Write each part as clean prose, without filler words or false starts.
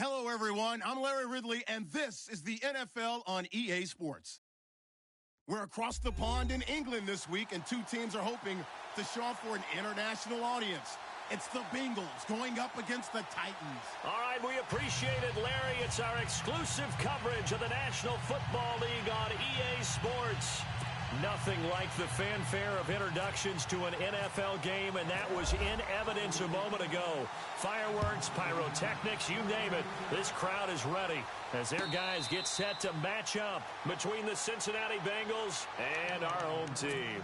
Hello, everyone. I'm Larry Ridley, and this is the NFL on EA Sports. We're across the pond in England this week, and two teams are hoping to show off for an international audience. It's the Bengals going up against the Titans. All right, we appreciate it, Larry. It's our exclusive coverage of the National Football League on EA Sports. Nothing like the fanfare of introductions to an NFL game, and that was in evidence a moment ago. Fireworks, pyrotechnics, you name it. This crowd is ready as their guys get set to match up between the Cincinnati Bengals and our home team.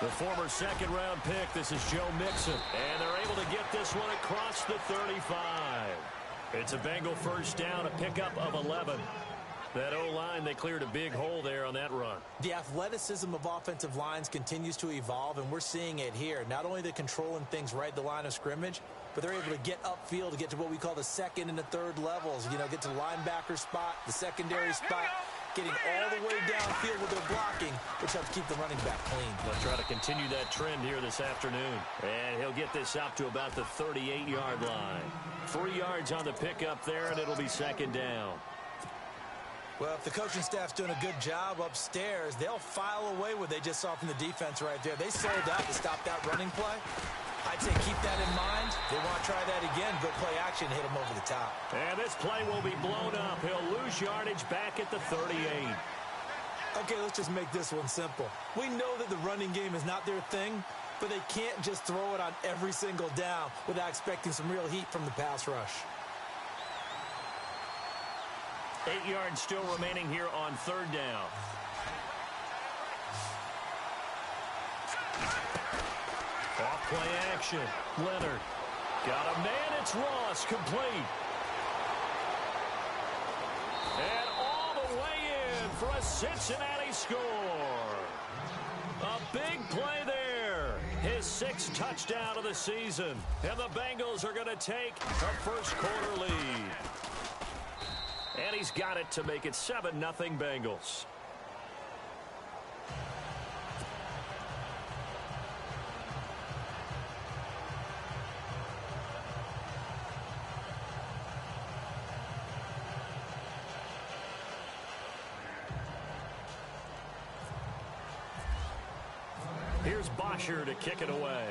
The former second-round pick, this is Joe Mixon. And they're able to get this one across the 35. It's a Bengal first down, a pickup of 11. That O-line, they cleared a big hole there on that run. The athleticism of offensive lines continues to evolve, and we're seeing it here. Not only they're controlling things right at the line of scrimmage, but they're able to get upfield to get to what we call the second and the third levels. You know, get to the linebacker spot, the secondary spot, getting all the way downfield with their blocking, which helps keep the running back clean. They'll try to continue that trend here this afternoon. And he'll get this up to about the 38-yard line. 3 yards on the pickup there, and it'll be second down. Well, if the coaching staff's doing a good job upstairs, they'll file away what they just saw from the defense right there. They sold out to stop that running play. I'd say keep that in mind. They want to try that again. Go play action, hit them over the top. And this play will be blown up. He'll lose yardage back at the 38. Okay, let's just make this one simple. We know that the running game is not their thing, but they can't just throw it on every single down without expecting some real heat from the pass rush. 8 yards still remaining here on third down. Off play action. Leonard. Got a man. It's Ross. Complete. And all the way in for a Cincinnati score. A big play there. His 6th touchdown of the season. And the Bengals are going to take a first quarter lead. And he's got it to make it 7-0 Bengals. Here's Bosher to kick it away.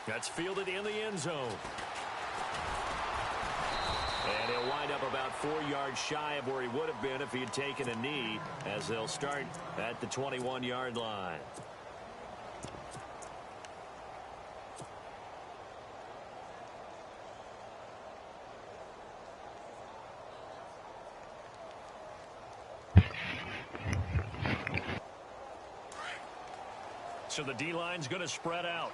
That's fielded in the end zone. And he'll wind up about 4 yards shy of where he would have been if he had taken a knee, as they'll start at the 21-yard line. So the D-line's going to spread out.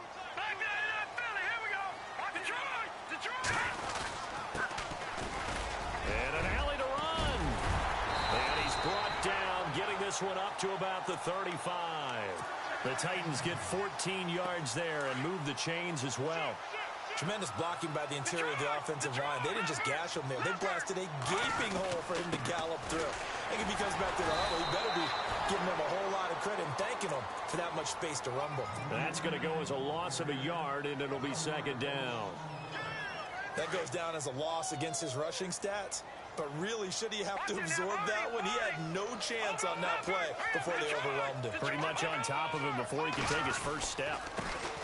And an alley to run. And he's brought down, getting this one up to about the 35. The Titans get 14 yards there and move the chains as well. Tremendous blocking by the interior of the offensive line. They didn't just gash him there. They blasted a gaping hole for him to gallop through. I think if he comes back to the huddle, he better be giving them a whole lot of credit and thanking them for that much space to rumble. That's going to go as a loss of a yard, and it'll be second down. That goes down as a loss against his rushing stats. But really, should he have to absorb that one? He had no chance on that play before they overwhelmed him. Pretty much on top of him before he can take his first step.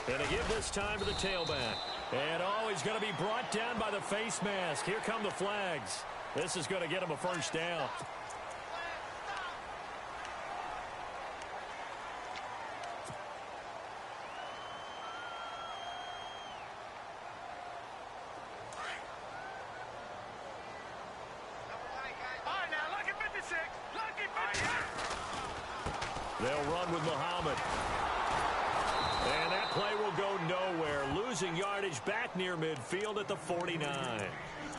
And to give this time to the tailback. And oh, he's going to be brought down by the face mask. Here come the flags. This is going to get him a first down. They'll run with Muhammad. And that play will go nowhere. Losing yardage back near midfield at the 49.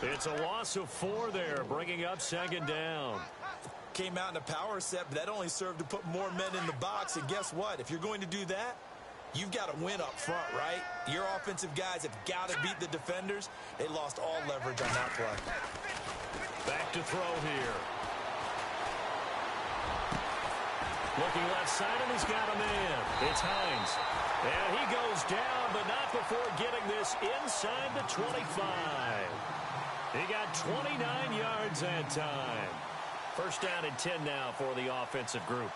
It's a loss of 4 there, bringing up second down. Came out in a power set, but that only served to put more men in the box. And guess what? If you're going to do that, you've got to win up front, right? Your offensive guys have got to beat the defenders. They lost all leverage on that play. Back to throw here. Looking left side, and he's got a man. It's Hines. And he goes down, but not before getting this inside the 25. He got 29 yards that time. First down and 10 now for the offensive group.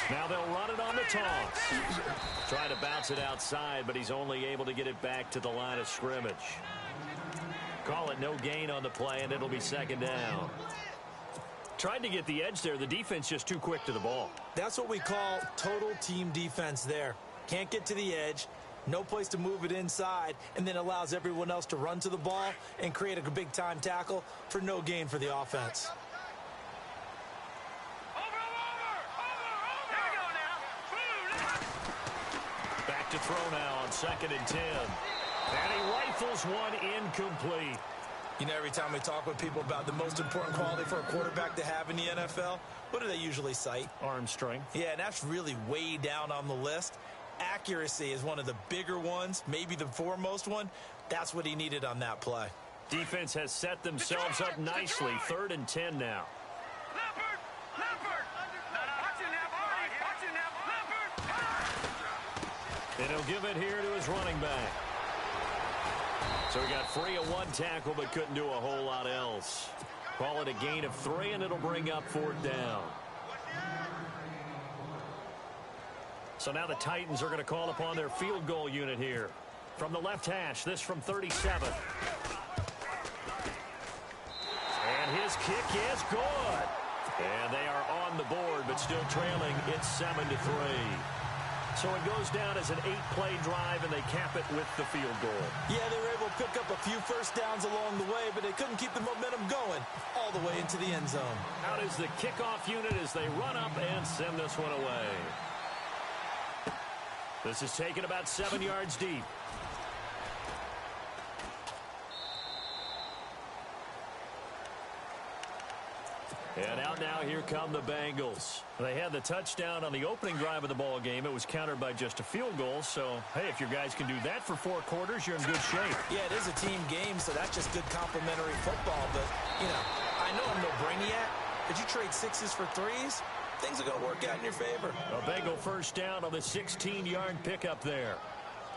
Now they'll run it on the toss. Trying to bounce it outside, but he's only able to get it back to the line of scrimmage. Call it no gain on the play, and it'll be second down. Tried to get the edge there. The defense just too quick to the ball. That's what we call total team defense there. Can't get to the edge, no place to move it inside, and then allows everyone else to run to the ball and create a big-time tackle for no gain for the offense. Back to throw now on second and 10. And he rifles one incomplete. You know, every time we talk with people about the most important quality for a quarterback to have in the NFL, what do they usually cite? Arm strength. Yeah, and that's really way down on the list. Accuracy is one of the bigger ones, maybe the foremost one. That's what he needed on that play. Defense has set themselves up nicely. Third and 10 now. And he'll give it here to his running back. So he got free of one tackle, but couldn't do a whole lot else. Call it a gain of 3, and it'll bring up fourth down. So now the Titans are going to call upon their field goal unit here. From the left hash, this from 37. And his kick is good. And they are on the board, but still trailing. It's 7-3. So it goes down as an 8-play drive, and they cap it with the field goal. Yeah, they were able to pick up a few first downs along the way, but they couldn't keep the momentum going all the way into the end zone. Out is the kickoff unit as they run up and send this one away. This is taken about 7 yards deep. And out now, here come the Bengals. They had the touchdown on the opening drive of the ball game. It was countered by just a field goal. So, hey, if your guys can do that for 4 quarters, you're in good shape. Yeah, it is a team game, so that's just good complementary football. But, you know, I know I'm no brainiac, but you trade 6s for 3s, things are going to work out in your favor. A Bengal first down on the 16-yard pickup there.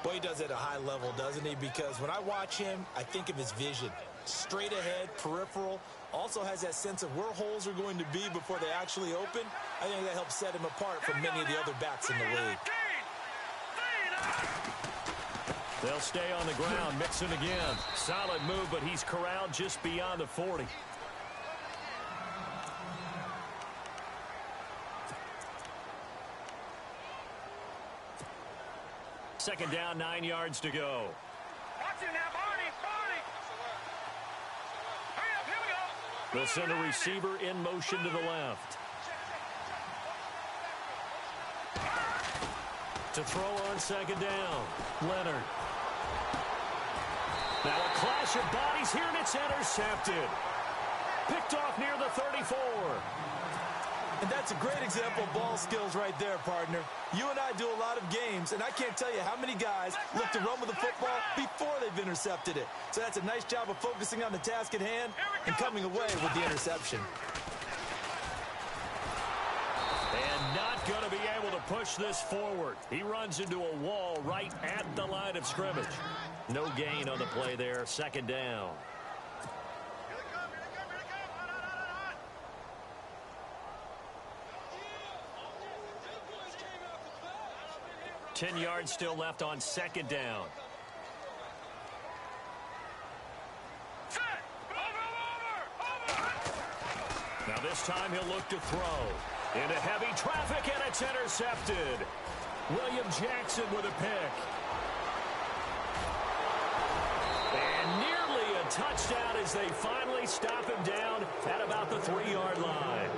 Boy, he does it at a high level, doesn't he? Because when I watch him, I think of his vision. Straight ahead, peripheral. Also has that sense of where holes are going to be before they actually open. I think that helps set him apart from many of the other backs in the league. They'll stay on the ground, mixing again. Solid move, but he's corralled just beyond the 40. Second down, 9 yards to go. They'll send a receiver in motion to the left. To throw on second down, Leonard. Now a clash of bodies here, and it's intercepted. Picked off near the 34. And that's a great example of ball skills right there, partner. You and I do a lot of games, and I can't tell you how many guys look to run with the football before they've intercepted it. So that's a nice job of focusing on the task at hand and coming away with the interception. And not going to be able to push this forward. He runs into a wall right at the line of scrimmage. No gain on the play there, second down. 10 yards still left on second down. Now this time he'll look to throw. Into heavy traffic, and it's intercepted. William Jackson with a pick. And nearly a touchdown as they finally stop him down at about the 3-yard line.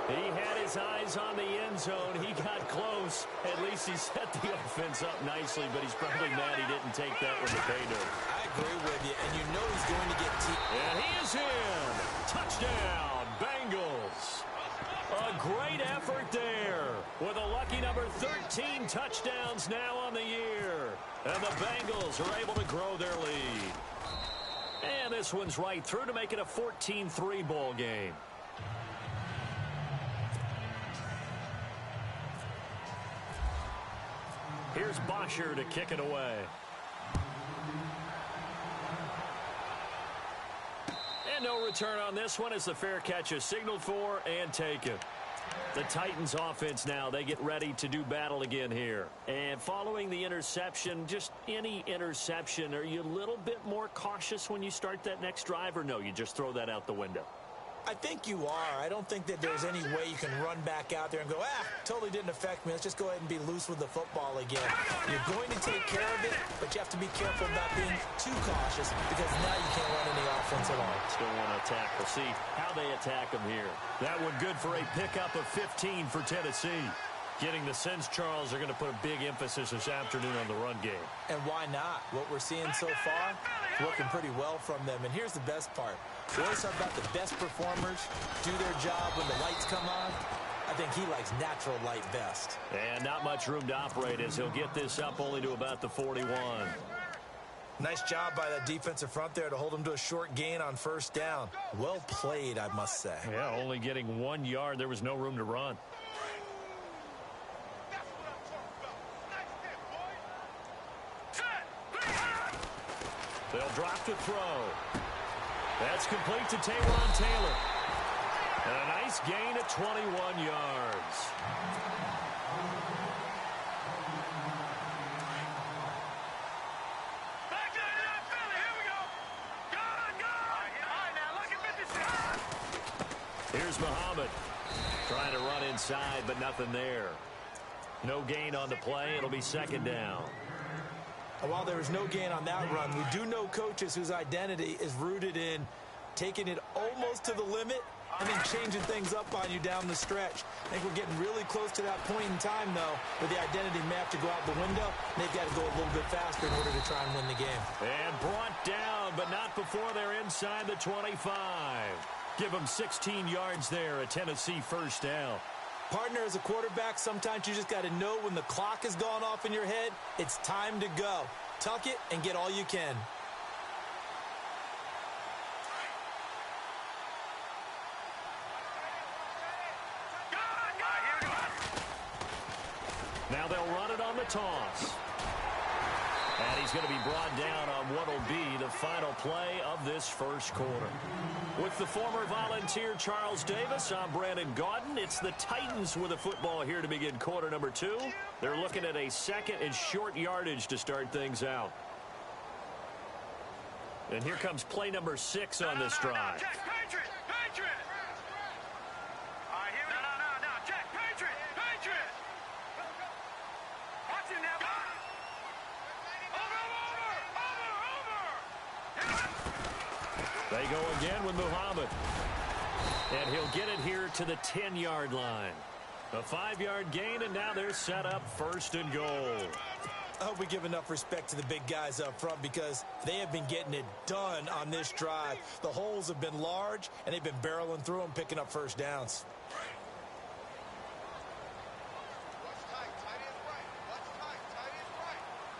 He had his eyes on the end zone. He got close. At least he set the offense up nicely, but he's probably mad he didn't take that one to pay dirt. I agree with you, and you know he's going to get and he is in. Touchdown, Bengals. A great effort there with a lucky number 13 touchdowns now on the year. And the Bengals are able to grow their lead. And this one's right through to make it a 14-3 ball game. Here's Bosher to kick it away. And no return on this one as the fair catch is signaled for and taken. The Titans offense now, they get ready to do battle again here. And following the interception, just any interception, are you a little bit more cautious when you start that next drive, or no, you just throw that out the window? I think you are. I don't think that there's any way you can run back out there and go, totally didn't affect me. Let's just go ahead and be loose with the football again. You're going to take care of it, but you have to be careful about being too cautious because now you can't run any offense at all. Still want to attack. We'll see how they attack them here. That one good for a pickup of 15 for Tennessee. Getting the sense, Charles, are going to put a big emphasis this afternoon on the run game. And why not? What we're seeing so far, working pretty well from them. And here's the best part. We always talk about the best performers do their job when the lights come on. I think he likes natural light best. And not much room to operate as he'll get this up only to about the 41. Nice job by that defensive front there to hold him to a short gain on first down. Well played, I must say. Yeah, only getting 1 yard. There was no room to run. They'll drop the throw. That's complete to Taywan Taylor. And a nice gain at 21 yards. Here's Muhammad. Trying to run inside, but nothing there. No gain on the play. It'll be second down. While there was no gain on that run, we do know coaches whose identity is rooted in taking it almost to the limit and then changing things up on you down the stretch. I think we're getting really close to that point in time, though, where the identity may have to go out the window. They've got to go a little bit faster in order to try and win the game. And brought down, but not before they're inside the 25. Give them 16 yards there, a Tennessee first down. Partner, as a quarterback, sometimes you just got to know when the clock has gone off in your head, it's time to go. Tuck it and get all you can. Now they'll run it on the toss. And he's going to be brought down on what will be the final play of this first quarter. With the former Volunteer Charles Davis, I'm Brandon Gaudin. It's the Titans with a football here to begin quarter number 2. They're looking at a second and short yardage to start things out. And here comes play number 6 on this drive. Jack, Patriot! Patriot! All right, here we go. No, Jack, Patriot! Patriot! Watch him now. Over! They go again with Muhammad. And he'll get it here to the 10-yard line. A 5-yard gain, and now they're set up first and goal. I hope we give enough respect to the big guys up front because they have been getting it done on this drive. The holes have been large, and they've been barreling through them, picking up first downs.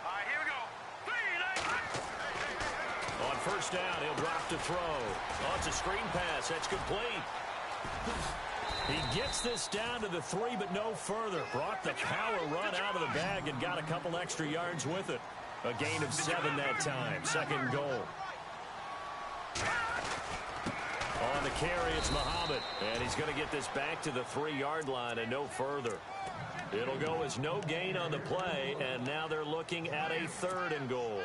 All right, here we go. On first down, he'll drop to throw. Oh, it's a screen pass. That's complete. He gets this down to the 3, but no further. Brought the power run out of the bag and got a couple extra yards with it. A gain of 7 that time. Second goal. On the carry, it's Muhammad. And he's going to get this back to the 3-yard line and no further. It'll go as no gain on the play, and now they're looking at a 3rd and goal.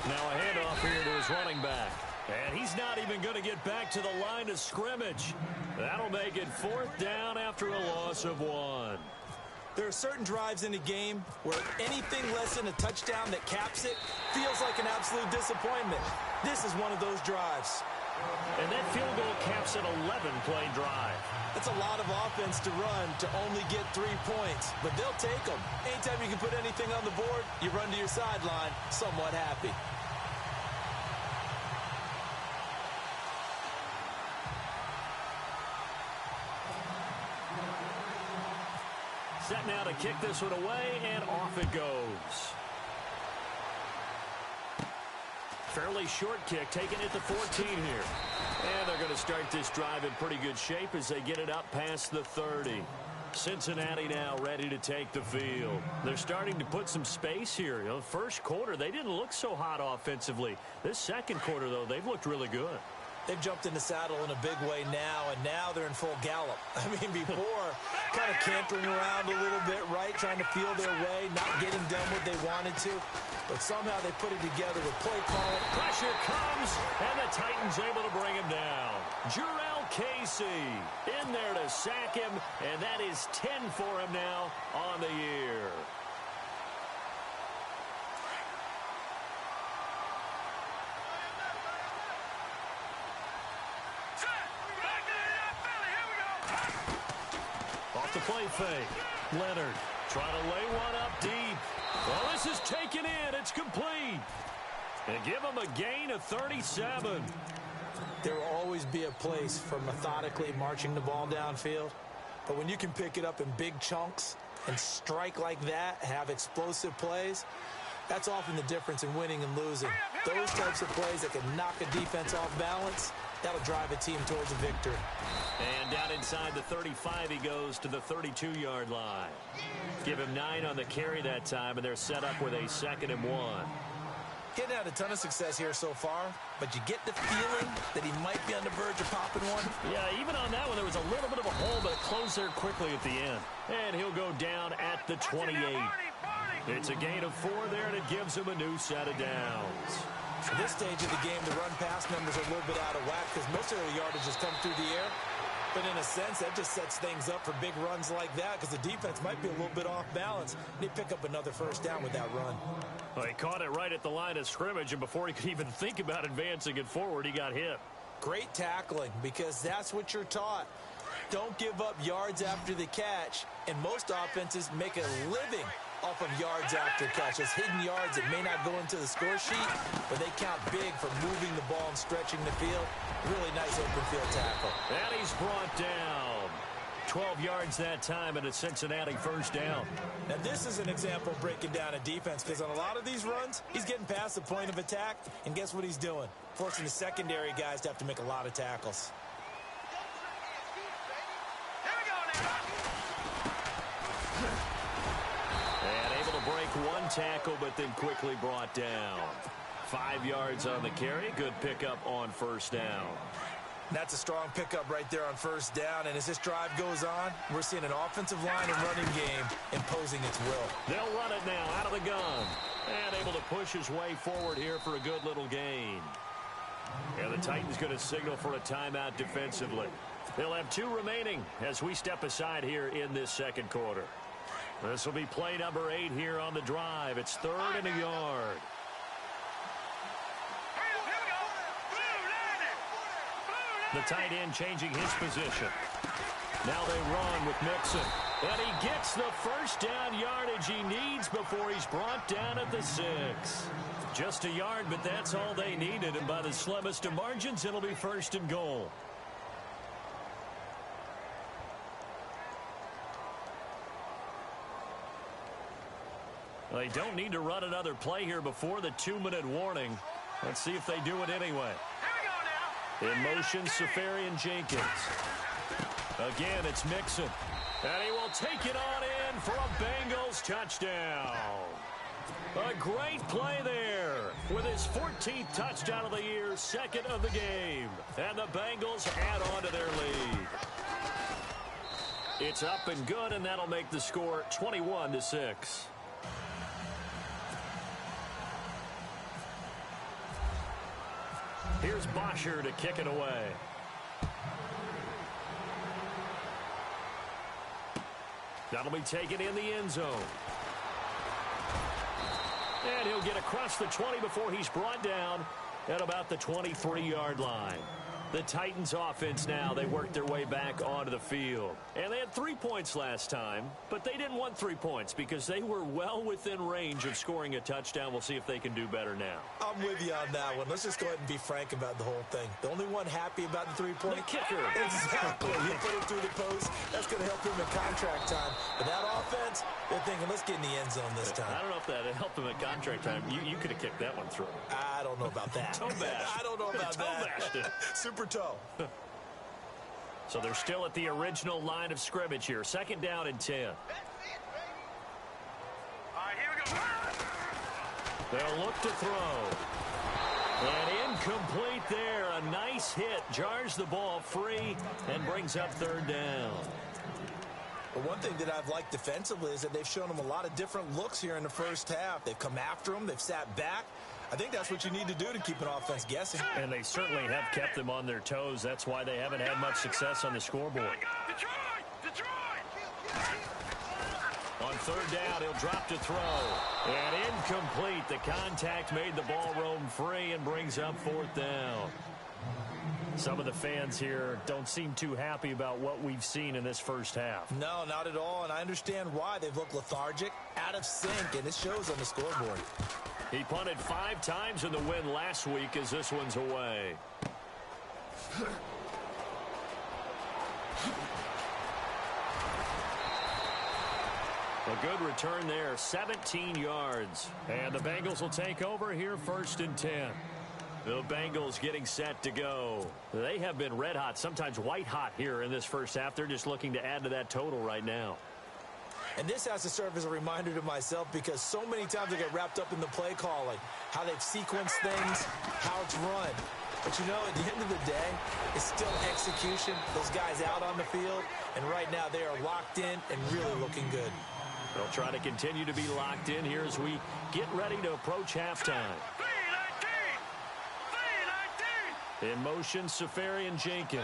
Now a handoff here to his running back. And he's not even going to get back to the line of scrimmage. That'll make it 4th down after a loss of 1. There are certain drives in a game where anything less than a touchdown that caps it feels like an absolute disappointment. This is one of those drives. And that field goal caps an 11-play drive. That's a lot of offense to run to only get 3 points, but they'll take them. Anytime you can put anything on the board, you run to your sideline somewhat happy. Set now to kick this one away, and off it goes. Fairly short kick, taking it to 14 here. And they're going to start this drive in pretty good shape as they get it up past the 30. Cincinnati now ready to take the field. They're starting to put some space here. You know, first quarter, they didn't look so hot offensively. This second quarter, though, they've looked really good. They've jumped in the saddle in a big way now, and now they're in full gallop. I mean, before, kind of cantering around a little bit, right, trying to feel their way, not getting done what they wanted to. But somehow they put it together with play calling. Pressure comes, and the Titans able to bring him down. Jurrell Casey in there to sack him, and that is 10 for him now on the year. Off the play fake. Leonard trying to lay one up deep. Well, this is taken in. It's complete. And give him a gain of 37. There will always be a place for methodically marching the ball downfield. But when you can pick it up in big chunks and strike like that, have explosive plays, that's often the difference in winning and losing. Those types of plays that can knock a defense off balance, that'll drive a team towards a victory. And down inside the 35, he goes to the 32-yard line. Give him 9 on the carry that time, and they're set up with a 2nd and 1. Getting had a ton of success here so far, but you get the feeling that he might be on the verge of popping one. Yeah, even on that one, there was a little bit of a hole, but it closed there quickly at the end. And he'll go down at the 28. It's a gain of 4 there, and it gives him a new set of downs. At this stage of the game, the run-pass numbers are a little bit out of whack because most of their yardage has come through the air. But in a sense, that just sets things up for big runs like that because the defense might be a little bit off balance. They pick up another first down with that run. Well, he caught it right at the line of scrimmage, and before he could even think about advancing it forward, he got hit. Great tackling because that's what you're taught. Don't give up yards after the catch, and most offenses make a living off of yards after catches, hidden yards that may not go into the score sheet, but they count big for moving the ball and stretching the field. Really nice open field tackle. And he's brought down. 12 yards that time and a Cincinnati first down. Now this is an example of breaking down a defense because on a lot of these runs, he's getting past the point of attack, and guess what he's doing? Forcing the secondary guys to have to make a lot of tackles. And able to break one tackle, but then quickly brought down. 5 yards on the carry. Good pickup on first down. That's a strong pickup right there on first down. And as this drive goes on, we're seeing an offensive line and running game imposing its will. They'll run it now out of the gun. And able to push his way forward here for a good little gain. And the Titans going to signal for a timeout defensively. They'll have 2 remaining as we step aside here in this second quarter. This will be play number 8 here on the drive. It's 3rd and a yard. The tight end changing his position. Now they run with Mixon. And he gets the first down yardage he needs before he's brought down at the 6. Just a yard, but that's all they needed. And by the slimmest of margins, it'll be 1st and goal. They don't need to run another play here before the 2-minute warning. Let's see if they do it anyway. In motion, Safarian Jenkins. Again, it's Mixon. And he will take it on in for a Bengals touchdown. A great play there with his 14th touchdown of the year, 2nd of the game. And the Bengals add on to their lead. It's up and good, and that'll make the score 21-6. Here's Bosher to kick it away. That'll be taken in the end zone. And he'll get across the 20 before he's brought down at about the 23-yard line. The Titans offense now, they worked their way back onto the field. And they had 3 points last time, but they didn't want 3 points because they were well within range of scoring a touchdown. We'll see if they can do better now. I'm with you on that one. Let's just go ahead and be frank about the whole thing. The only one happy about the 3-point. The kicker. Exactly. You put it through the post. That's going to help him in contract time. But that offense, they're thinking, let's get in the end zone this time. I don't know if that helped him at contract time. You could have kicked that one through. I don't know about that. Toe bash. I don't know about that. Super toe. So they're still at the original line of scrimmage here. 2nd down and 10. All right, here we go. They'll look to throw. And incomplete there. A nice hit. Jars the ball free and brings up 3rd down. Well, one thing that I've liked defensively is that they've shown them a lot of different looks here in the first half. They've come after them. They've sat back. I think that's what you need to do to keep an offense guessing. And they certainly have kept them on their toes. That's why they haven't had much success on the scoreboard. Detroit! On 3rd down, he'll drop to throw. And incomplete. The contact made the ball roam free and brings up 4th down. Some of the fans here don't seem too happy about what we've seen in this first half. No, not at all, and I understand why. They've looked lethargic, out of sync, and it shows on the scoreboard. He punted 5 times in the win last week as this one's away. A good return there, 17 yards. And the Bengals will take over here 1st and 10. The Bengals getting set to go. They have been red hot, sometimes white hot here in this first half. They're just looking to add to that total right now. And this has to serve as a reminder to myself because so many times I get wrapped up in the play calling, how they've sequenced things, how it's run. But, you know, at the end of the day, it's still execution. Those guys out on the field, and right now they are locked in and really looking good. They'll try to continue to be locked in here as we get ready to approach halftime. In motion, Safarian Jenkins.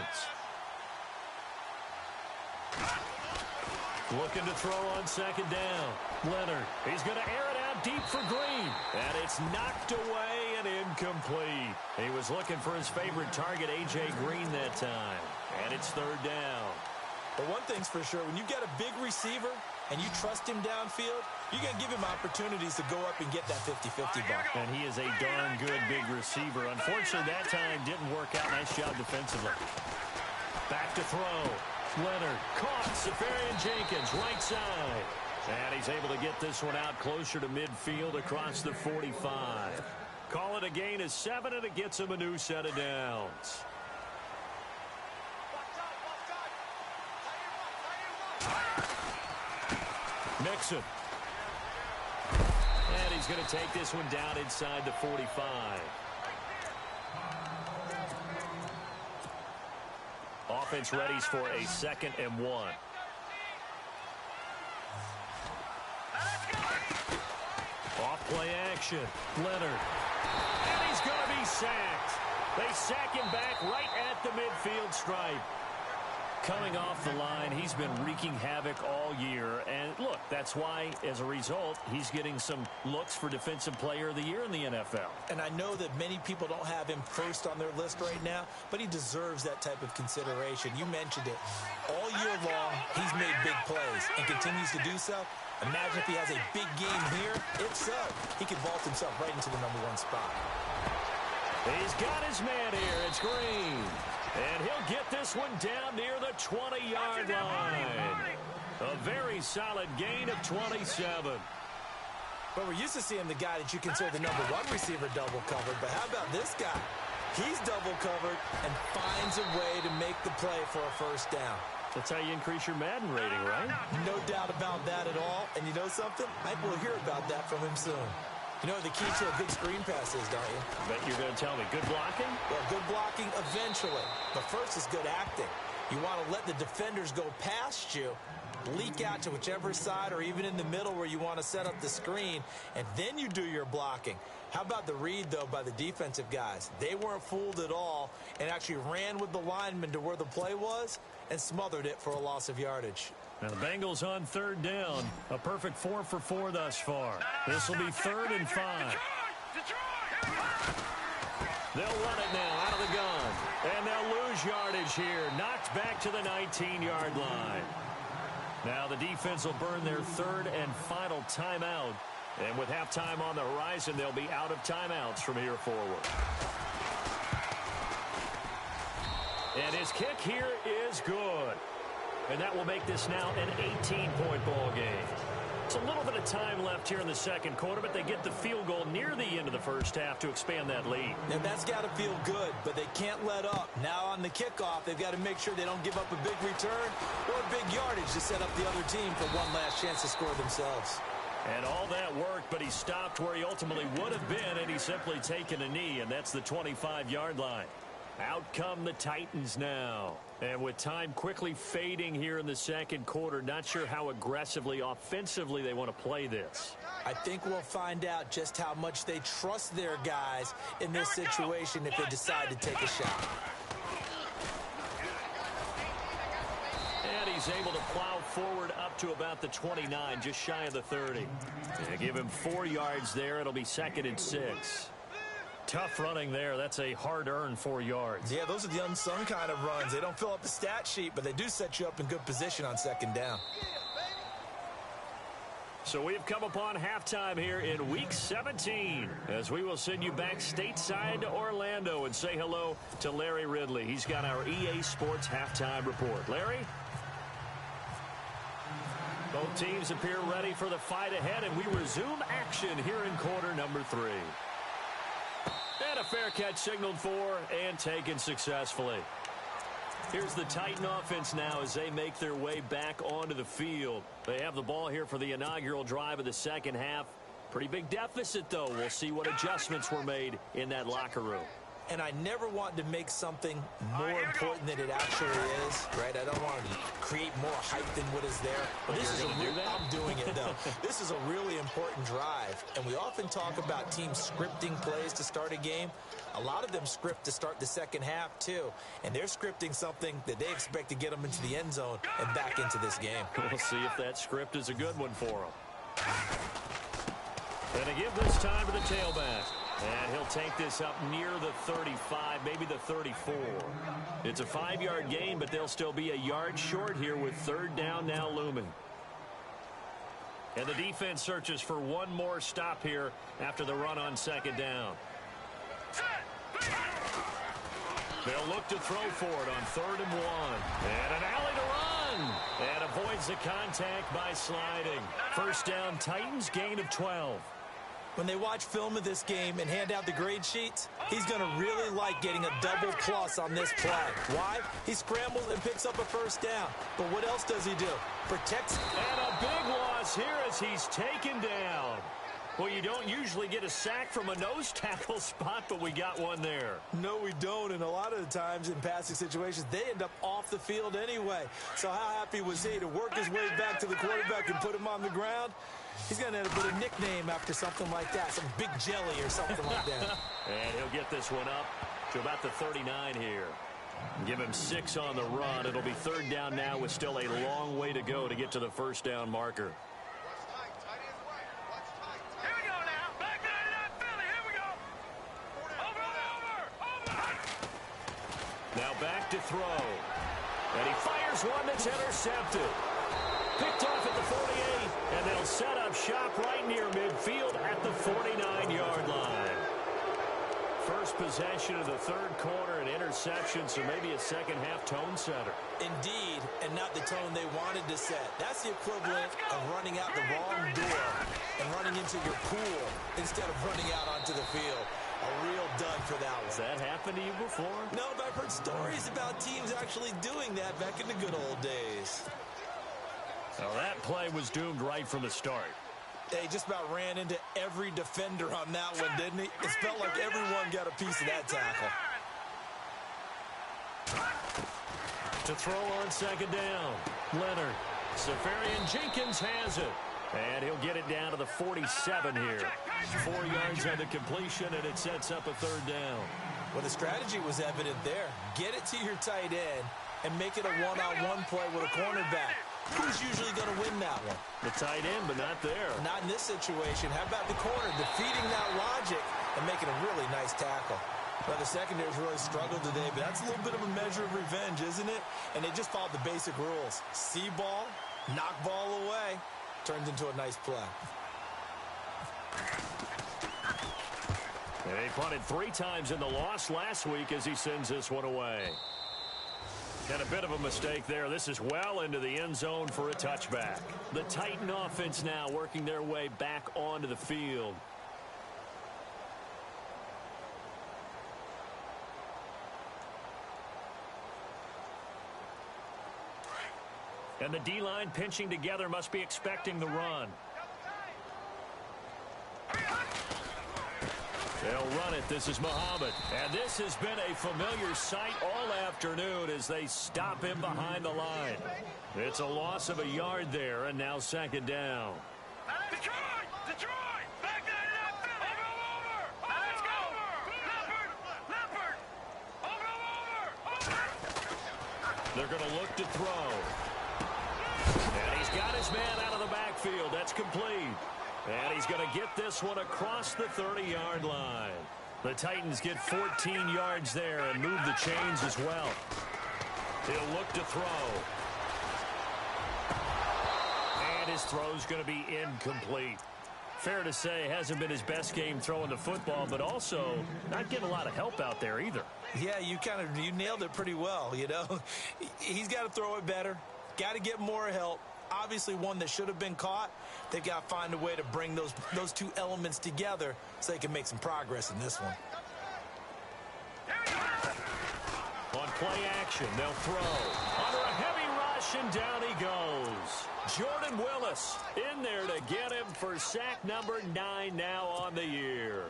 Looking to throw on 2nd down. Leonard, he's going to air it out deep for Green. And it's knocked away and incomplete. He was looking for his favorite target, A.J. Green, that time. And it's 3rd down. But one thing's for sure, when you've got a big receiver and you trust him downfield, you're going to give him opportunities to go up and get that 50-50 ball. And he is a darn good big receiver. Unfortunately, that time didn't work out. Nice job defensively. Back to throw. Leonard caught. Safarian Jenkins, right side. And he's able to get this one out closer to midfield across the 45. Call it a gain of 7, and it gets him a new set of downs. Nixon. And he's going to take this one down inside the 45. Offense readies for a 2nd and 1. Off play action. Leonard. And he's going to be sacked. They sack him back right at the midfield stripe. Coming off the line, he's been wreaking havoc all year. And look, that's why, as a result, he's getting some looks for Defensive Player of the Year in the NFL. And I know that many people don't have him first on their list right now, but he deserves that type of consideration. You mentioned it. All year long, he's made big plays and continues to do so. Imagine if he has a big game here. If so, he could vault himself right into the #1 spot. He's got his man here. It's Green. And he'll get this one down near the 20-yard line. A very solid gain of 27. But we're used to seeing the guy that you consider the #1 receiver double covered. But how about this guy? He's double covered and finds a way to make the play for a 1st down. That's how you increase your Madden rating, right? No doubt about that at all. And you know something? I think we'll hear about that from him soon. You know what the key to a good screen pass is, don't you? Bet you're going to tell me. Good blocking? Well, good blocking eventually. But first is good acting. You want to let the defenders go past you, leak out to whichever side or even in the middle where you want to set up the screen, and then you do your blocking. How about the read, though, by the defensive guys? They weren't fooled at all and actually ran with the lineman to where the play was and smothered it for a loss of yardage. Now the Bengals on third down. A perfect 4 for 4 thus far. This will be 3rd and 5. They'll run it now out of the gun. And they'll lose yardage here. Knocked back to the 19-yard line. Now the defense will burn their 3rd and final timeout. And with halftime on the horizon, they'll be out of timeouts from here forward. And his kick here is good. And that will make this now an 18-point ball game. It's a little bit of time left here in the second quarter, but they get the field goal near the end of the first half to expand that lead. Now that's got to feel good, but they can't let up. Now on the kickoff, they've got to make sure they don't give up a big return or big yardage to set up the other team for one last chance to score themselves. And all that worked, but he stopped where he ultimately would have been, and he's simply taken a knee, and that's the 25-yard line. Out come the Titans now. And with time quickly fading here in the second quarter, not sure how aggressively, offensively they want to play this. I think we'll find out just how much they trust their guys in this situation if they decide to take a shot. And he's able to plow forward up to about the 29, just shy of the 30. They give him 4 yards there. It'll be 2nd and 6. Tough running there. That's a hard-earned 4 yards. Yeah, those are the unsung kind of runs. They don't fill up the stat sheet, but they do set you up in good position on 2nd down. So we've come upon halftime here in Week 17 as we will send you back stateside to Orlando and say hello to Larry Ridley. He's got our EA Sports halftime report. Larry? Both teams appear ready for the fight ahead, and we resume action here in quarter number 3. And a fair catch signaled for and taken successfully. Here's the Titan offense now as they make their way back onto the field. They have the ball here for the inaugural drive of the second half. Pretty big deficit, though. We'll see what adjustments were made in that locker room. And I never want to make something more important than it actually is, right? I don't want to create more hype than what is there. But this is I'm doing it, though. This is a really important drive. And we often talk about teams scripting plays to start a game. A lot of them script to start the second half, too. And they're scripting something that they expect to get them into the end zone and back into this game. We'll see if that script is a good one for them. And they give this time to the tailback. And he'll take this up near the 35, maybe the 34. It's a 5-yard gain, but they'll still be a yard short here with 3rd down now looming. And the defense searches for one more stop here after the run on 2nd down. They'll look to throw for it on 3rd and 1. And an alley to run. And avoids the contact by sliding. 1st down, Titans, gain of 12. When they watch film of this game and hand out the grade sheets, he's going to really like getting a double plus on this play. Why? He scrambles and picks up a 1st down. But what else does he do? Protects. And a big loss here as he's taken down. Well, you don't usually get a sack from a nose tackle spot, but we got one there. No, we don't. And a lot of the times in passing situations, they end up off the field anyway. So how happy was he to work his way back to the quarterback and put him on the ground? He's going to end up with a nickname after something like that, some big jelly or something like that. And he'll get this one up to about the 39 here. Give him 6 on the run. It'll be 3rd down now with still a long way to go to get to the 1st down marker. Here we go now. Back to that Philly. Here we go. Over. Now back to throw. And he fires one that's intercepted. Picked off at the 48, and they'll set up shop right near midfield at the 49-yard line. First possession of the 3rd quarter, an interception, so maybe a second-half tone setter. Indeed, and not the tone they wanted to set. That's the equivalent of running out the wrong door and running into your pool instead of running out onto the field. A real dud for that one. Has that happened to you before? No, but I've heard stories about teams actually doing that back in the good old days. Well, that play was doomed right from the start. They just about ran into every defender on that one, didn't he? It felt like everyone got a piece of that tackle. To throw on 2nd down. Leonard Safarian-Jenkins has it. And he'll get it down to the 47 here. 4 yards on the completion, and it sets up a third down. Well, the strategy was evident there. Get it to your tight end and make it a one-on-one play with a cornerback. Who's usually going to win that one? The tight end, but not there. Not in this situation. How about the corner defeating that logic and making a really nice tackle? Well, the secondary's really struggled today, but that's a little bit of a measure of revenge, isn't it? And they just followed the basic rules. See ball, knock ball away. Turns into a nice play. And he punted 3 times in the loss last week as he sends this one away. And a bit of a mistake there. This is well into the end zone for a touchback. The Titan offense now working their way back onto the field. And the D-line pinching together must be expecting the run. They'll run it. This is Muhammad. And this has been a familiar sight all afternoon as they stop him behind the line. It's a loss of a yard there, and now second down. Detroit! Detroit! Back that up! Over! Let's go! Leopard! Over! They're going to look to throw. And he's got his man out of the backfield. That's complete. And he's going to get this one across the 30-yard line. The Titans get 14 yards there and move the chains as well. He'll look to throw. And his throw's going to be incomplete. Fair to say, hasn't been his best game throwing the football, but also not getting a lot of help out there either. Yeah, you nailed it pretty well, you know. He's got to throw it better. Got to get more help. Obviously one that should have been caught. They've got to find a way to bring those two elements together so they can make some progress in this one. On play action, they'll throw. Under a heavy rush, and down he goes. Jordan Willis in there to get him for sack number 9 now on the year.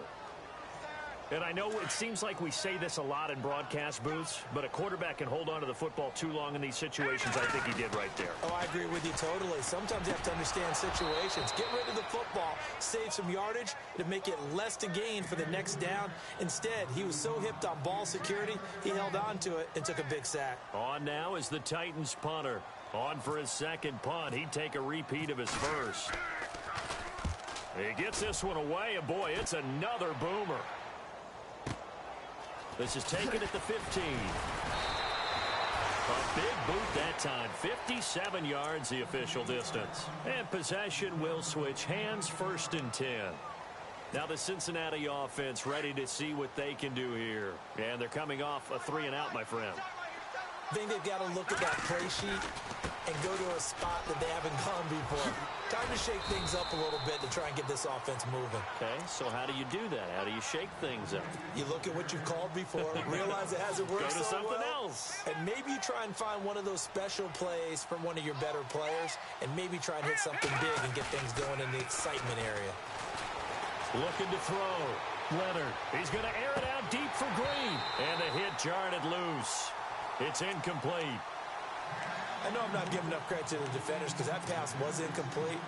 And I know it seems like we say this a lot in broadcast booths, but a quarterback can hold on to the football too long in these situations. I think he did right there. Oh, I agree with you totally. Sometimes you have to understand situations. Get rid of the football, save some yardage to make it less to gain for the next down. Instead, he was so hipped on ball security, he held on to it and took a big sack. On now is the Titans punter. On for his second punt. He'd take a repeat of his first. He gets this one away, and boy, it's another boomer. This is taken at the 15. A big boot that time. 57 yards the official distance. And possession will switch hands, 1st and 10. Now the Cincinnati offense ready to see what they can do here. And they're coming off a 3-and-out, my friend. I think they've got to look at that play sheet and go to a spot that they haven't gone before. Time to shake things up a little bit to try and get this offense moving. Okay, so how do you do that? How do you shake things up? You look at what you've called before, realize it hasn't worked Go to so something well, else. and maybe you try and find one of those special plays from one of your better players, and maybe try and hit something big and get things going in the excitement area. Looking to throw. Leonard. He's going to air it out deep for Green. And the hit jarred it loose. It's incomplete. I know I'm not giving enough credit to the defenders because that pass was incomplete.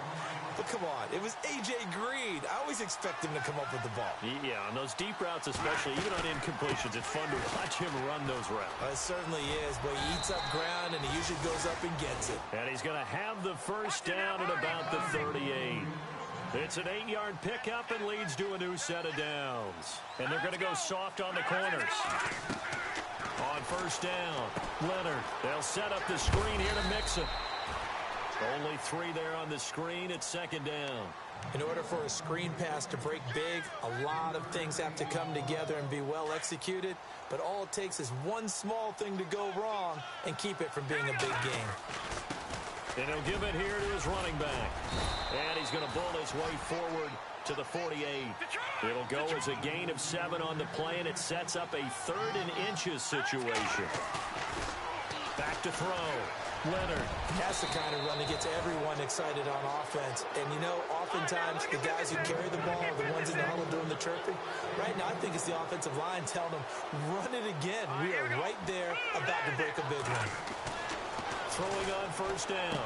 But come on, it was A.J. Green. I always expect him to come up with the ball. Yeah, on those deep routes especially, even on incompletions, it's fun to watch him run those routes. It certainly is, but he eats up ground and he usually goes up and gets it. And he's going to have the first down at about the 38. It's an 8-yard pickup and leads to a new set of downs. And they're going to go soft on the corners. On first down, Leonard. They'll set up the screen here to mix it. Only 3 there on the screen at second down. In order for a screen pass to break big, a lot of things have to come together and be well executed. But all it takes is one small thing to go wrong and keep it from being a big game. And he'll give it here to his running back. And he's going to bull his way forward to the 48. It'll go as a gain of 7 on the play, and it sets up a 3rd and inches situation. Back to throw. Leonard. That's the kind of run that gets everyone excited on offense. And, you know, oftentimes the guys who carry the ball are the ones in the huddle doing the chirping. Right now, I think it's the offensive line telling them, run it again. We are right there about to break a big one. Throwing on first down.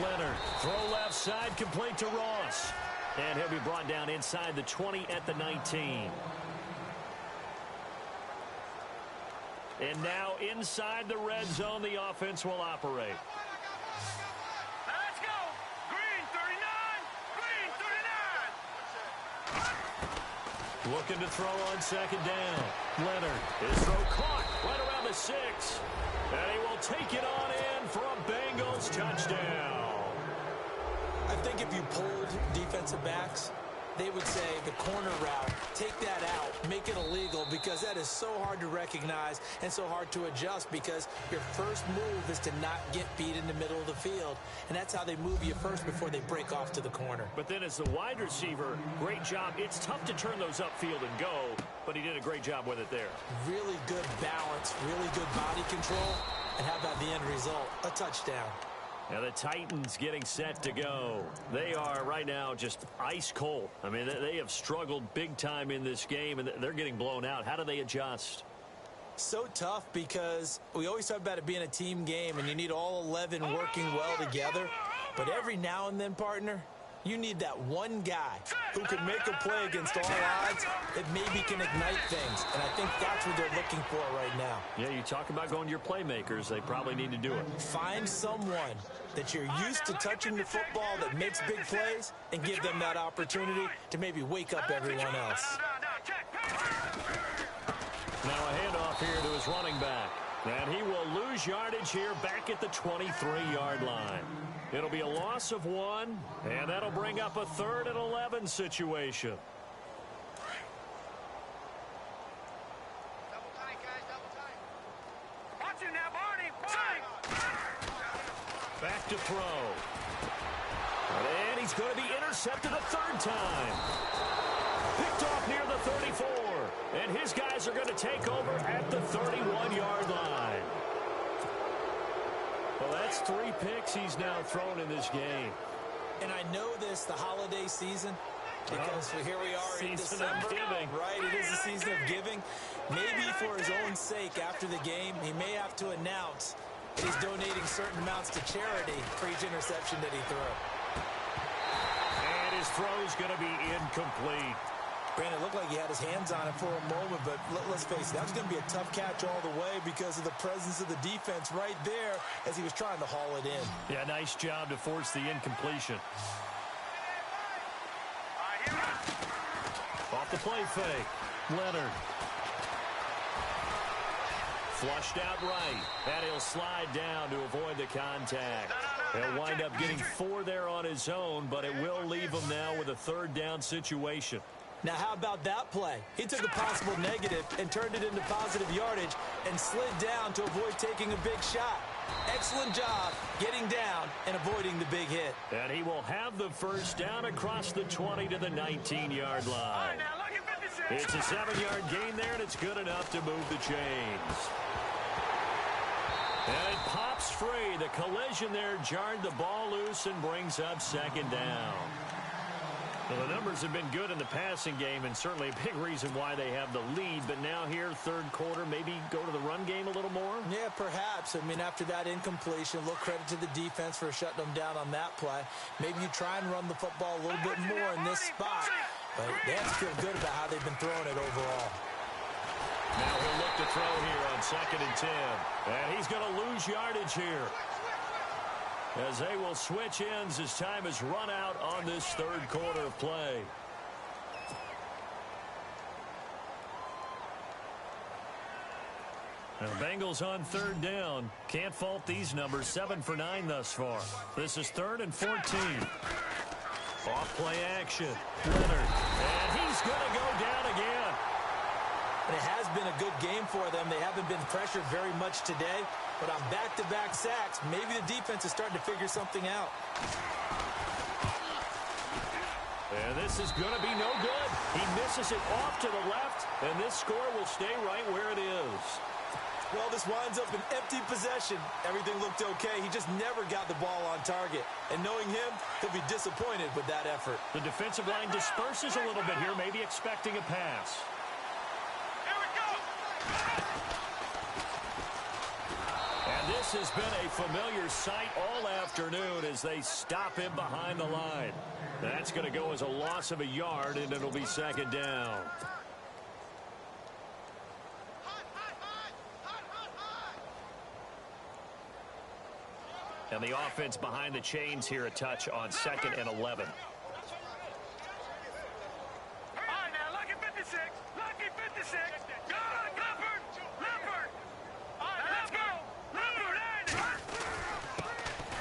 Leonard, throw left side, complete to Ross. And he'll be brought down inside the 20 at the 19. And now inside the red zone, the offense will operate. Let's go. Green 39. Green 39. Looking to throw on second down. Leonard, his throw caught right around the 6. And he will take it on in for a Bengals touchdown. I think if you polled defensive backs, they would say the corner route, take that out, make it illegal, because that is so hard to recognize and so hard to adjust, because your first move is to not get beat in the middle of the field. And that's how they move you first before they break off to the corner. But then as the wide receiver, great job. It's tough to turn those upfield and go, but he did a great job with it there. Really good balance, really good body control. And how about the end result? A touchdown. Now the Titans getting set to go. They are right now just ice cold. I mean, they have struggled big time in this game, and they're getting blown out. How do they adjust? So tough, because we always talk about it being a team game, and you need all 11 working well together. But every now and then, partner, you need that one guy who can make a play against all odds that maybe can ignite things. And I think that's what they're looking for right now. Yeah, you talk about going to your playmakers. They probably need to do it. Find someone that you're used to touching the football that makes big plays and give them that opportunity to maybe wake up everyone else. Now a handoff here to his running back. And he will lose yardage here back at the 23-yard line. It'll be a loss of 1, and that'll bring up a 3rd and 11 situation. Double tight, guys, double tight. Watch it now, Barney. Back to throw. And he's going to be intercepted a 3rd time. Picked off near the 34. And his guys are going to take over at the 31-yard line. Well, that's 3 picks he's now thrown in this game. And I know this, the holiday season, because here we are in Season of December. giving. Right, it is the season of giving. Maybe for his own sake after the game, he may have to announce that he's donating certain amounts to charity for each interception that he threw. And his throw's going to be incomplete. Brandon, it looked like he had his hands on it for a moment, but let's face it, that was going to be a tough catch all the way because of the presence of the defense right there as he was trying to haul it in. Yeah, nice job to force the incompletion. Off the play fake. Leonard. Flushed out right. And he'll slide down to avoid the contact. He'll wind up getting 4 there on his own, but it will leave him now with a 3rd down situation. Now, how about that play? He took a possible negative and turned it into positive yardage and slid down to avoid taking a big shot. Excellent job getting down and avoiding the big hit. And he will have the 1st down across the 20 to the 19-yard line. It's a 7-yard gain there, and it's good enough to move the chains. And it pops free. The collision there jarred the ball loose and brings up 2nd down. Well, the numbers have been good in the passing game, and certainly a big reason why they have the lead. But now here, 3rd quarter, maybe go to the run game a little more? Yeah, perhaps. I mean, after that incompletion, a little credit to the defense for shutting them down on that play. Maybe you try and run the football a little bit more in this spot. But they have to feel good about how they've been throwing it overall. Now he'll look to throw here on 2nd and 10. And he's going to lose yardage here, as they will switch ends as time is run out on this 3rd quarter of play. Now, Bengals on 3rd down. Can't fault these numbers. 7 for 9 thus far. This is 3rd and 14. Off play action. Leonard. And he's going to go down again. And it has been a good game for them. They haven't been pressured very much today. But on back-to-back sacks, maybe the defense is starting to figure something out. And this is going to be no good. He misses it off to the left, and this score will stay right where it is. Well, this winds up an empty possession. Everything looked okay. He just never got the ball on target. And knowing him, he'll be disappointed with that effort. The defensive line disperses a little bit here, maybe expecting a pass. Here we go. And this this has been a familiar sight all afternoon as they stop him behind the line. That's going to go as a loss of a yard, and it'll be second down. And the offense behind the chains here, a touch on 2nd and 11. All right, now, lucky 56. Lucky 56. Go, Leopard. Leopard. All right, let's go. Leopard.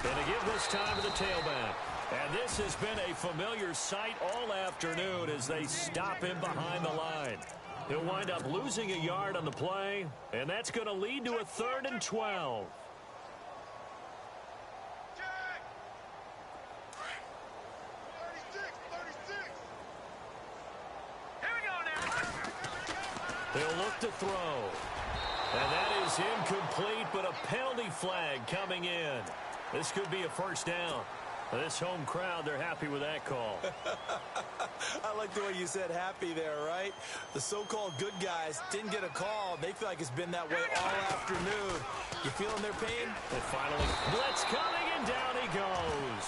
And to give this time to the tailback. And this has been a familiar sight all afternoon as they stop him behind the line. He'll wind up losing a yard on the play, and that's going to lead to a 3rd and 12. They'll look to throw. And that is incomplete, but a penalty flag coming in. This could be a first down. This home crowd, they're happy with that call. I like the way you said happy there, right? The so-called good guys didn't get a call. They feel like it's been that way all afternoon. You feeling their pain? And finally, blitz coming, and down he goes.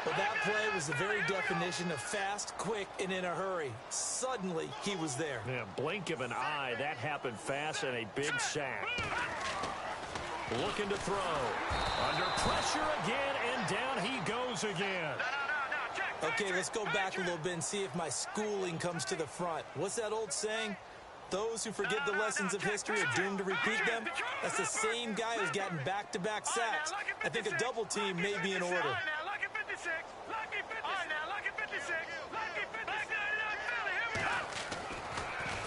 Well, that play was the very definition of fast, quick, and in a hurry. Suddenly, he was there. Yeah, blink of an eye. That happened fast and a big sack. Looking to throw. Under pressure again, and down he goes again. Okay, let's go back a little bit and see if my schooling comes to the front. What's that old saying? Those who forget the lessons of history are doomed to repeat them. That's the same guy who's gotten back-to-back sacks. I think a double team may be in order.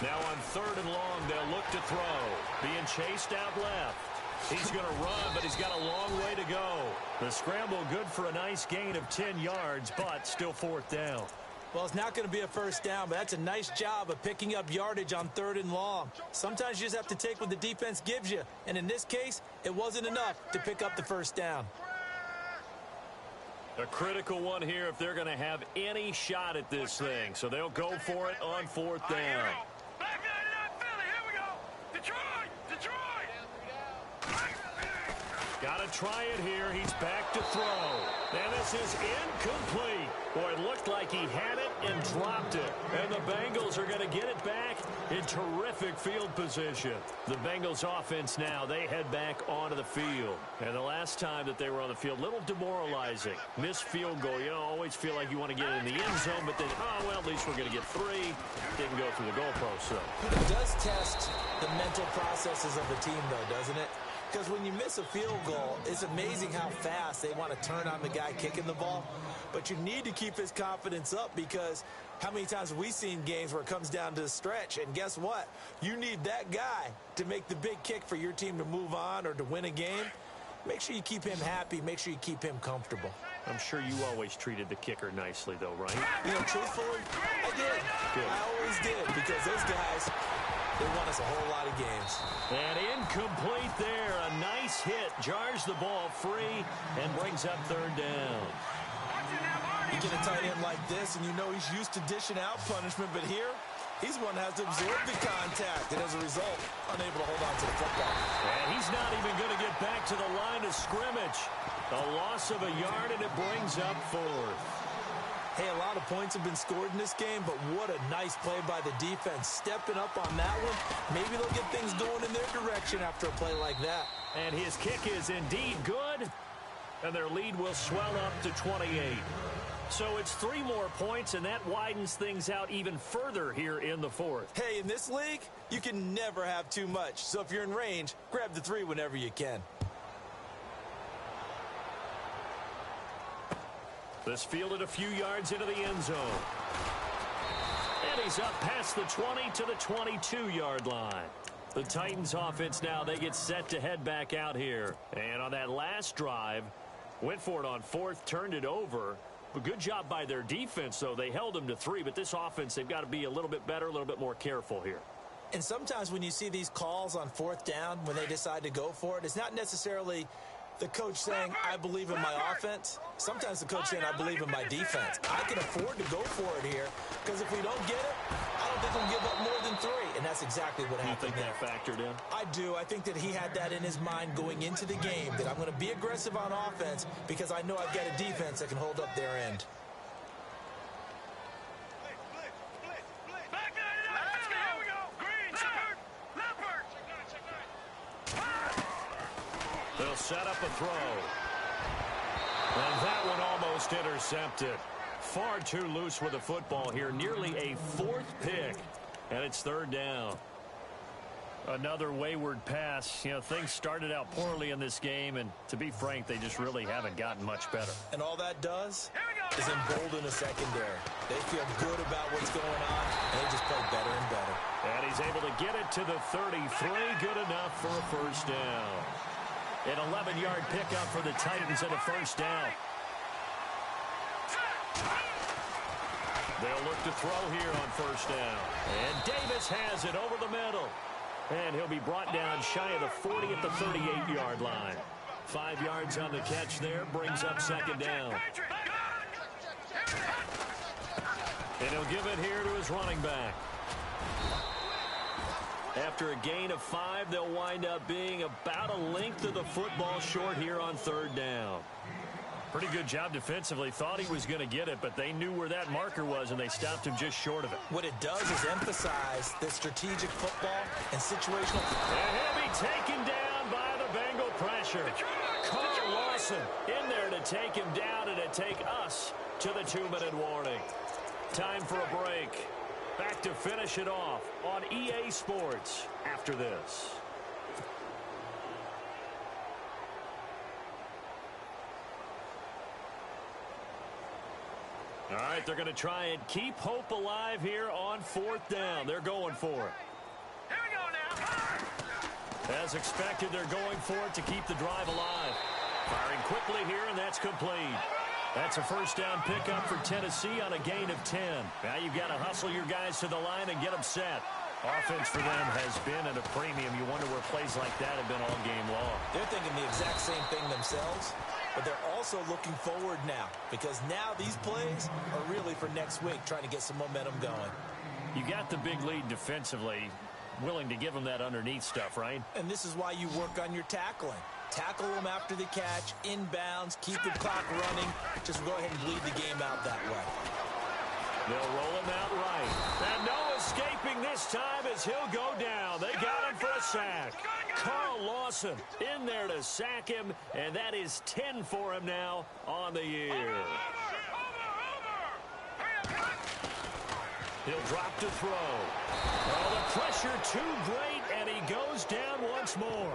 Now on 3rd and long, they'll look to throw. Being chased out left. He's going to run, but he's got a long way to go. The scramble good for a nice gain of 10 yards, but still 4th down. Well, it's not going to be a first down, but that's a nice job of picking up yardage on 3rd and long. Sometimes you just have to take what the defense gives you, and in this case, it wasn't enough to pick up the first down. A critical one here if they're going to have any shot at this thing, so they'll go for it on 4th down. Got to try it here. He's back to throw. And this is incomplete. Boy, it looked like he had it and dropped it. And the Bengals are going to get it back in terrific field position. The Bengals offense now, they head back onto the field. And the last time that they were on the field, a little demoralizing. Missed field goal. You know, always feel like you want to get in the end zone, but then, oh, well, at least we're going to get 3. Didn't go through the goalpost, so. It does test the mental processes of the team, though, doesn't it? Because when you miss a field goal, it's amazing how fast they want to turn on the guy kicking the ball. But you need to keep his confidence up because how many times have we seen games where it comes down to the stretch? And guess what? You need that guy to make the big kick for your team to move on or to win a game. Make sure you keep him happy. Make sure you keep him comfortable. I'm sure you always treated the kicker nicely, though, right? You know, truthfully, I did. Good. I always did because those guys, they won us a whole lot of games. And incomplete there. A nice hit. Jars the ball free and brings up 3rd down. You get a tight end like this, and you know he's used to dishing out punishment, but here, he's one that has to absorb the contact, and as a result, unable to hold on to the football. And he's not even going to get back to the line of scrimmage. A loss of a yard, and it brings up 4th. Hey, a lot of points have been scored in this game, but what a nice play by the defense. Stepping up on that one, maybe they'll get things going in their direction after a play like that. And his kick is indeed good, and their lead will swell up to 28. So it's 3 more points, and that widens things out even further here in the 4th. Hey, in this league, you can never have too much. So if you're in range, grab the 3 whenever you can. This fielded a few yards into the end zone. And he's up past the 20 to the 22-yard line. The Titans offense now, they get set to head back out here. And on that last drive, went for it on 4th, turned it over. A good job by their defense, though. They held them to 3, but this offense, they've got to be a little bit better, a little bit more careful here. And sometimes when you see these calls on 4th down, when they decide to go for it, it's not necessarily The coach saying, I believe in my offense. Sometimes the coach saying, I believe in my defense. I can afford to go for it here because if we don't get it, I don't think we'll give up more than 3. And that's exactly what happened. You think that factored in? I do. I think that he had that in his mind going into the game, that I'm going to be aggressive on offense because I know I've got a defense that can hold up their end. They'll set up a throw. And that one almost intercepted. Far too loose with the football here. Nearly a 4th pick. And it's 3rd down. Another wayward pass. You know, things started out poorly in this game, and to be frank, they just really haven't gotten much better. And all that does is embolden a secondary. They feel good about what's going on, and they just play better and better. And he's able to get it to the 33. Good enough for a 1st down. An 11-yard pickup for the Titans and a 1st down. They'll look to throw here on 1st down. And Davis has it over the middle. And he'll be brought down shy of the 40 at the 38-yard line. 5 yards on the catch there, brings up 2nd down. And he'll give it here to his running back. After a gain of 5, they'll wind up being about a length of the football short here on 3rd down. Pretty good job defensively. Thought he was going to get it, but they knew where that marker was, and they stopped him just short of it. What it does is emphasize that strategic football and situational. And he'll be taken down by the Bengal pressure. Carl Lawson in there to take him down and to take us to the 2-minute warning. Time for a break. Back to finish it off on EA Sports after this. All right, they're going to try and keep hope alive here on 4th down. They're going for it. Here we go now. As expected, they're going for it to keep the drive alive. Firing quickly here, and that's complete. That's a 1st down pickup for Tennessee on a gain of 10. Now you've got to hustle your guys to the line and get them set. Offense for them has been at a premium. You wonder where plays like that have been all game long. They're thinking the exact same thing themselves, but they're also looking forward now because now these plays are really for next week, trying to get some momentum going. You got the big lead defensively, willing to give them that underneath stuff, right? And this is why you work on your tackling. Tackle them after the catch, inbounds, keep the clock running. Just go ahead and bleed the game out that way. They'll roll him out right. And no escaping this time as he'll go down. They got him for a sack. Carl Lawson in there to sack him, and that is 10 for him now on the year. He'll drop to throw. Oh, the pressure too great, and he goes down once more.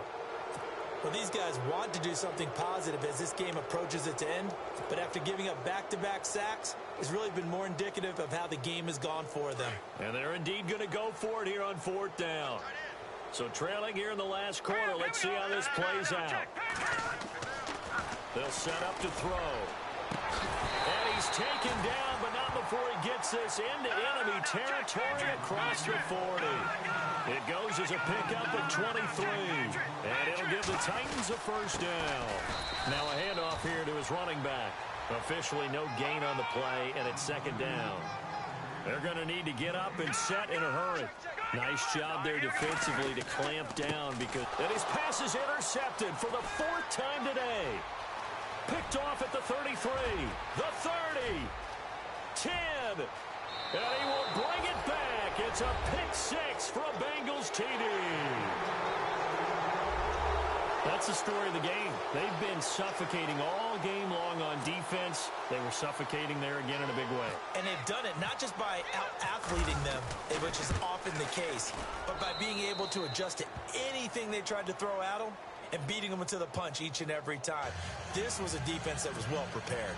Well, these guys want to do something positive as this game approaches its end, but after giving up back-to-back sacks, it's really been more indicative of how the game has gone for them. And they're indeed going to go for it here on 4th down. So trailing here in the last quarter, let's see how this plays out. They'll set up to throw. And he's taken down, but not before he gets this into enemy territory across the 40. It goes as a pickup of 23. And it'll give the Titans a 1st down. Now a handoff here to his running back. Officially no gain on the play, and it's 2nd down. They're going to need to get up and set in a hurry. Nice job there defensively to clamp down because his pass is intercepted for the 4th time today. Picked off at the 33, the 30, 10, and he will bring it back. It's a pick 6 for a Bengals TD. That's the story of the game. They've been suffocating all game long on defense. They were suffocating there again in a big way. And they've done it not just by out-athleting them, which is often the case, but by being able to adjust to anything they tried to throw at them and beating them to the punch each and every time. This was a defense that was well prepared.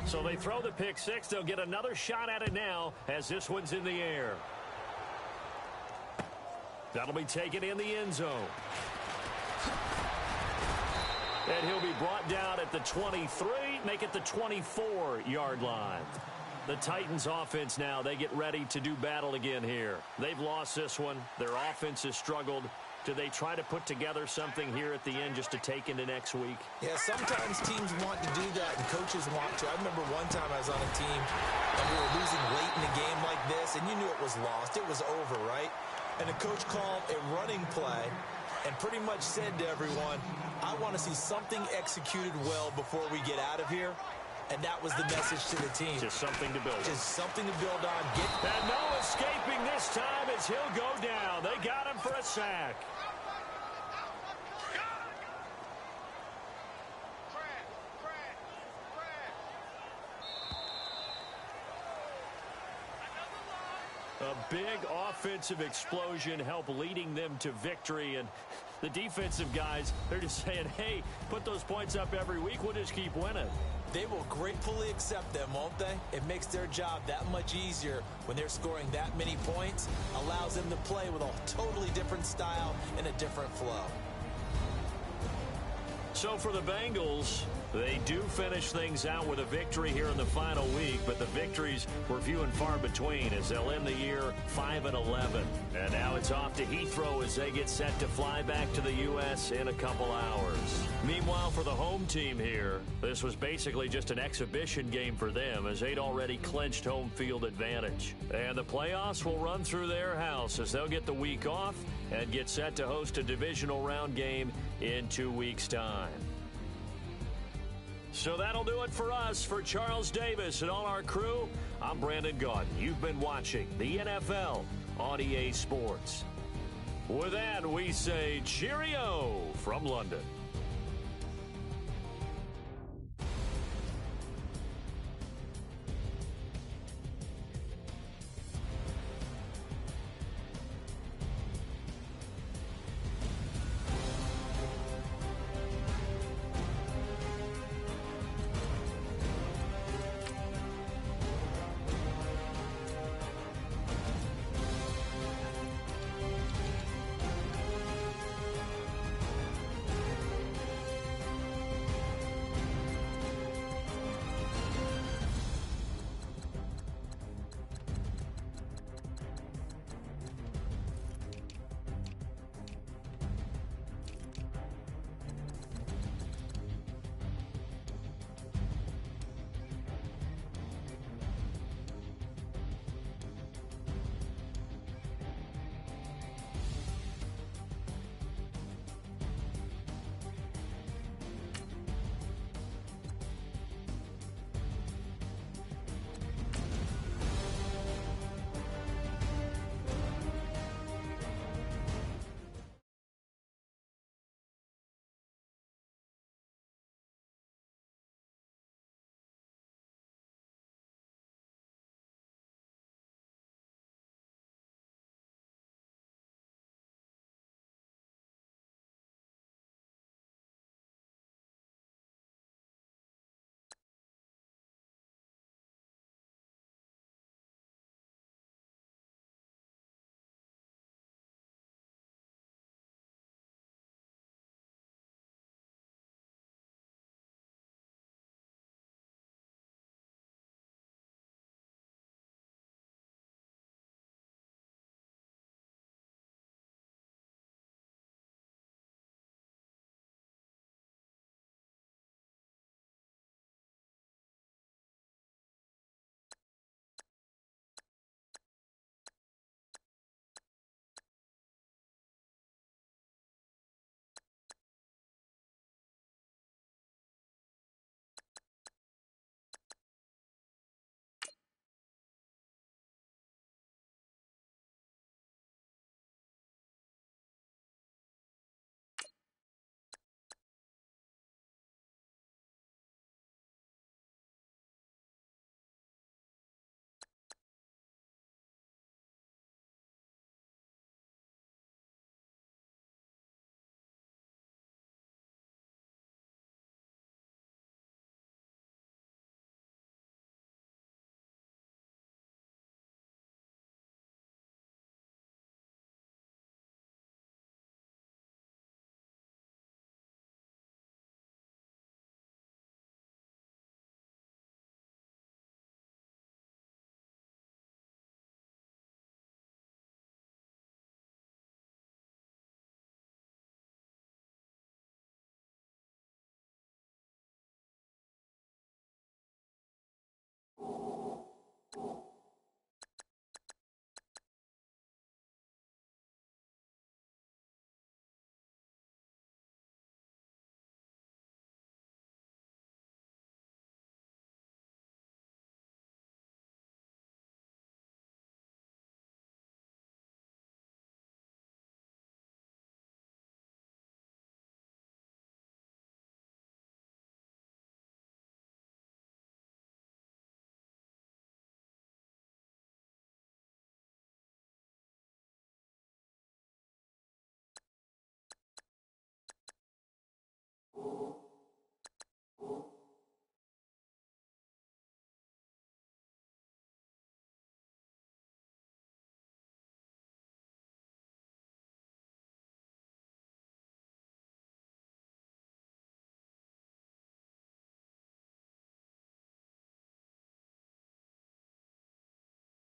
So they throw the pick 6. They'll get another shot at it now as this one's in the air. That'll be taken in the end zone. And he'll be brought down at the 23, make it the 24-yard line. The Titans offense now, they get ready to do battle again here. They've lost this one. Their offense has struggled. Do they try to put together something here at the end just to take into next week? Yeah, sometimes teams want to do that and coaches want to. I remember one time I was on a team and we were losing late in a game like this and you knew it was lost. It was over, right? And the coach called a running play and pretty much said to everyone, I want to see something executed well before we get out of here. And that was the message to the team. Just something to build on. Just something to build on. And no escaping this time as he'll go down. They got him for a sack. A big offensive explosion helped leading them to victory. And the defensive guys, they're just saying, hey, put those points up every week. We'll just keep winning. They will gratefully accept them, won't they? It makes their job that much easier when they're scoring that many points. Allows them to play with a totally different style and a different flow. So for the Bengals, they do finish things out with a victory here in the final week, but the victories were few and far between as they'll end the year 5-11. And now it's off to Heathrow as they get set to fly back to the U.S. in a couple hours. Meanwhile, for the home team here, this was basically just an exhibition game for them as they'd already clinched home field advantage. And the playoffs will run through their house as they'll get the week off and get set to host a divisional round game in 2 weeks' time. So that'll do it for us. For Charles Davis and all our crew, I'm Brandon Gaudin. You've been watching the NFL on EA Sports. With that, we say cheerio from London.